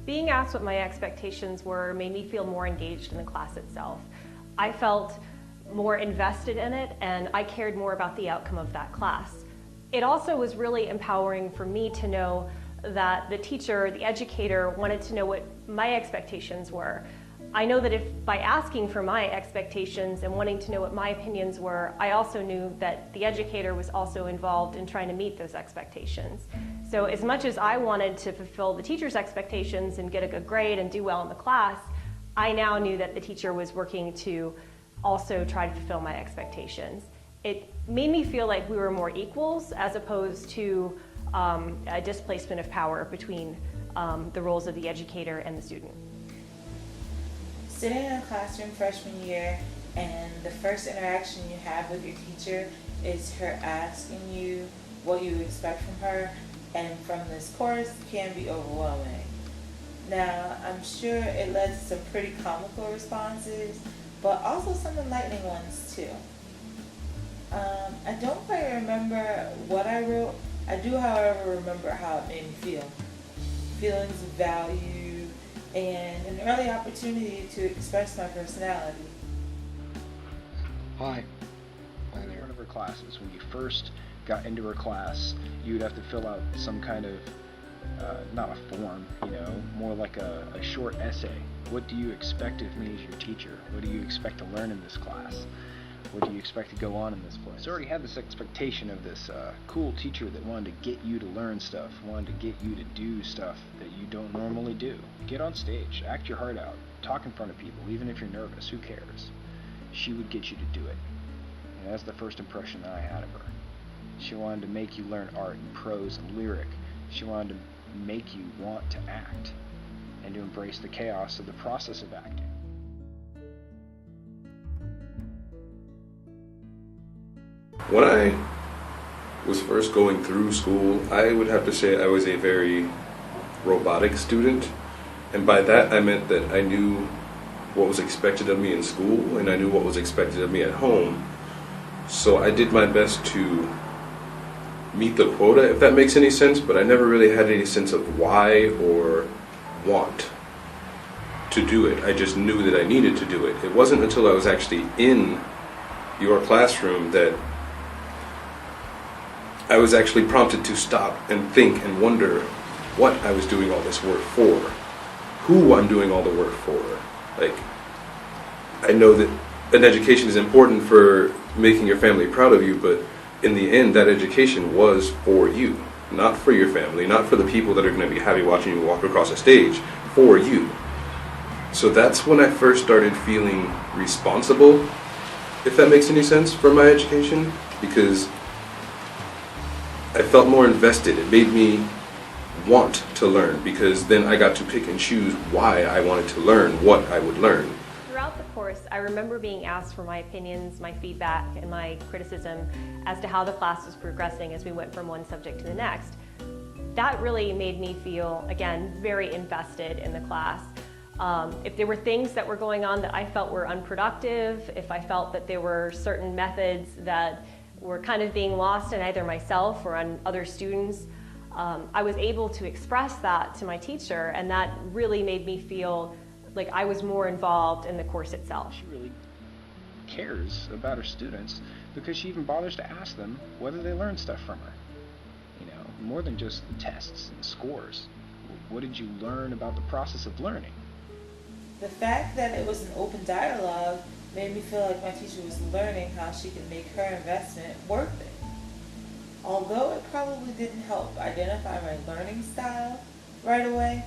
Being asked what my expectations were made me feel more engaged in the class itself. I felt more invested in it, and I cared more about the outcome of that class. It also was really empowering for me to know that the teacher, the educator, wanted to know what my expectations were. I know that if by asking for my expectations and wanting to know what my opinions were, I also knew that the educator was also involved in trying to meet those expectations. So as much as I wanted to fulfill the teacher's expectations and get a good grade and do well in the class, I now knew that the teacher was working to also try to fulfill my expectations. It made me feel like we were more equals as opposed to a displacement of power between the roles of the educator and the student. Sitting in a classroom freshman year and the first interaction you have with your teacher is her asking you what you expect from her and from this course can be overwhelming. Now, I'm sure it led to some pretty comical responses, but also some enlightening ones too. I don't quite remember what I wrote. I do, however, remember how it made me feel. Feelings of value and an early opportunity to express my personality. Hi. In one of her classes, when you first got into her class, you would have to fill out some kind of, not a form, more like a short essay. What do you expect of me as your teacher? What do you expect to learn in this class? What do you expect to go on in this place? So I already had this expectation of this cool teacher that wanted to get you to learn stuff, wanted to get you to do stuff that you don't normally do. Get on stage, act your heart out, talk in front of people, even if you're nervous, who cares? She would get you to do it. And that's the first impression that I had of her. She wanted to make you learn art and prose and lyric. She wanted to make you want to act and to embrace the chaos of the process of acting. When I was first going through school, I would have to say I was a very robotic student. And by that I meant that I knew what was expected of me in school and I knew what was expected of me at home. So I did my best to meet the quota, if that makes any sense, but I never really had any sense of why or want to do it. I just knew that I needed to do it. It wasn't until I was actually in your classroom that I was actually prompted to stop and think and wonder what I was doing all this work for, who I'm doing all the work for. Like, I know that an education is important for making your family proud of you, but in the end, that education was for you, not for your family, not for the people that are going to be happy watching you walk across a stage, for you. So that's when I first started feeling responsible, if that makes any sense, for my education, because I felt more invested. It made me want to learn, because then I got to pick and choose why I wanted to learn what I would learn. Throughout the course, I remember being asked for my opinions, my feedback, and my criticism as to how the class was progressing as we went from one subject to the next. That really made me feel, again, very invested in the class. If there were things that were going on that I felt were unproductive, if I felt that there were certain methods that were kind of being lost in either myself or on other students, I was able to express that to my teacher, and that really made me feel like I was more involved in the course itself. She really cares about her students because she even bothers to ask them whether they learn stuff from her. More than just the tests and scores. What did you learn about the process of learning? The fact that it was an open dialogue made me feel like my teacher was learning how she could make her investment worth it. Although it probably didn't help identify my learning style right away,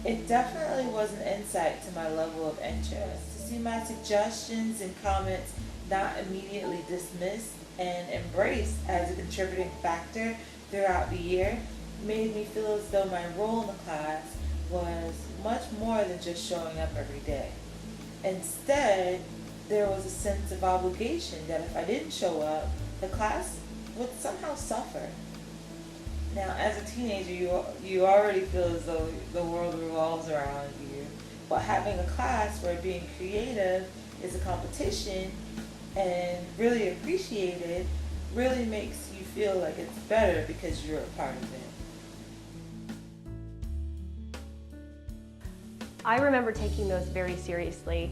it definitely was an insight to my level of interest. To see my suggestions and comments not immediately dismissed and embraced as a contributing factor throughout the year made me feel as though my role in the class was much more than just showing up every day. Instead, there was a sense of obligation that if I didn't show up, the class would somehow suffer. Now, as a teenager, you already feel as though the world revolves around you, but having a class where being creative is a competition and really appreciated really makes you feel like it's better because you're a part of it. I remember taking those very seriously.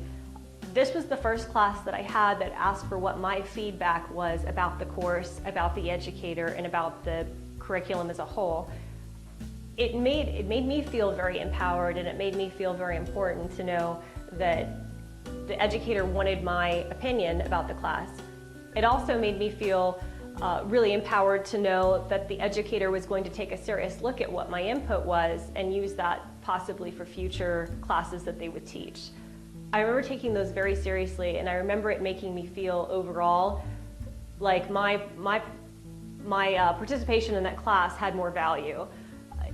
This was the first class that I had that asked for what my feedback was about the course, about the educator, and about the curriculum as a whole. It made me feel very empowered, and it made me feel very important to know that the educator wanted my opinion about the class. It also made me feel really empowered to know that the educator was going to take a serious look at what my input was and use that possibly for future classes that they would teach. I remember taking those very seriously, and I remember it making me feel overall like my participation in that class had more value.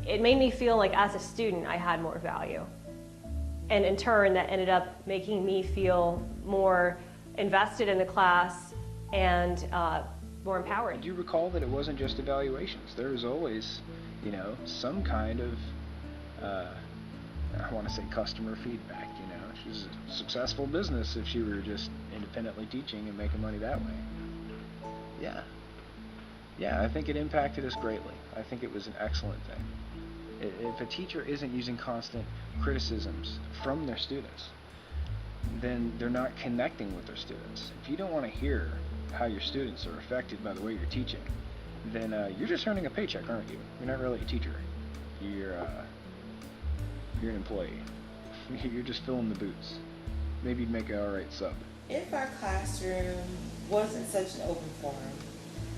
It made me feel like as a student I had more value. And in turn that ended up making me feel more invested in the class and more empowered. Do you recall that it wasn't just evaluations? There was always, some kind of, I want to say customer feedback, She's a successful business if she were just independently teaching and making money that way. Yeah, I think it impacted us greatly. I think it was an excellent thing. If a teacher isn't using constant criticisms from their students, then they're not connecting with their students. If you don't want to hear how your students are affected by the way you're teaching, then you're just earning a paycheck, aren't you? You're not really a teacher. You're an employee. You're just filling the boots. Maybe you'd make an alright sub. If our classroom wasn't such an open forum,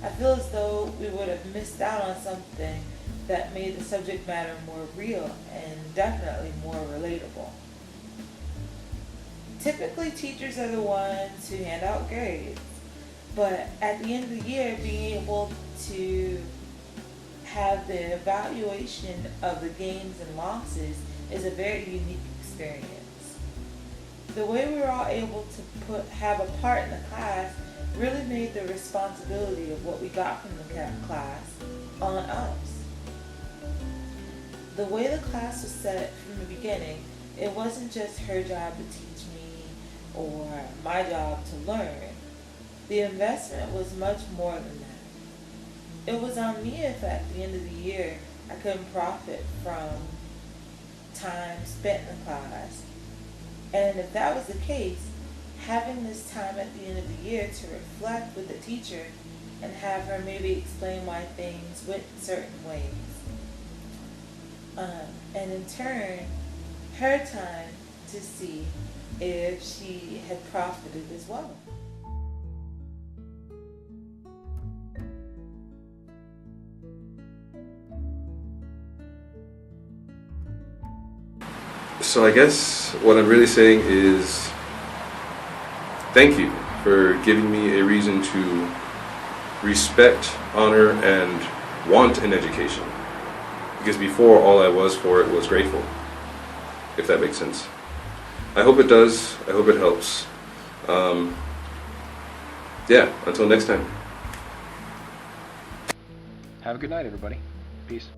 I feel as though we would have missed out on something that made the subject matter more real and definitely more relatable. Typically, teachers are the ones who hand out grades, but at the end of the year, being able to have the evaluation of the gains and losses is a very unique experience. The way we were all able to have a part in the class really made the responsibility of what we got from the class on us. The way the class was set from the beginning, it wasn't just her job to teach me or my job to learn. The investment was much more than that. It was on me if at the end of the year I couldn't profit from time spent in the class. And if that was the case, having this time at the end of the year to reflect with the teacher and have her maybe explain why things went certain ways. And in turn, her time to see if she had profited as well. So I guess what I'm really saying is thank you for giving me a reason to respect, honor, and want an education. Because before, all I was for it was grateful, if that makes sense. I hope it does. I hope it helps. Until next time. Have a good night, everybody. Peace.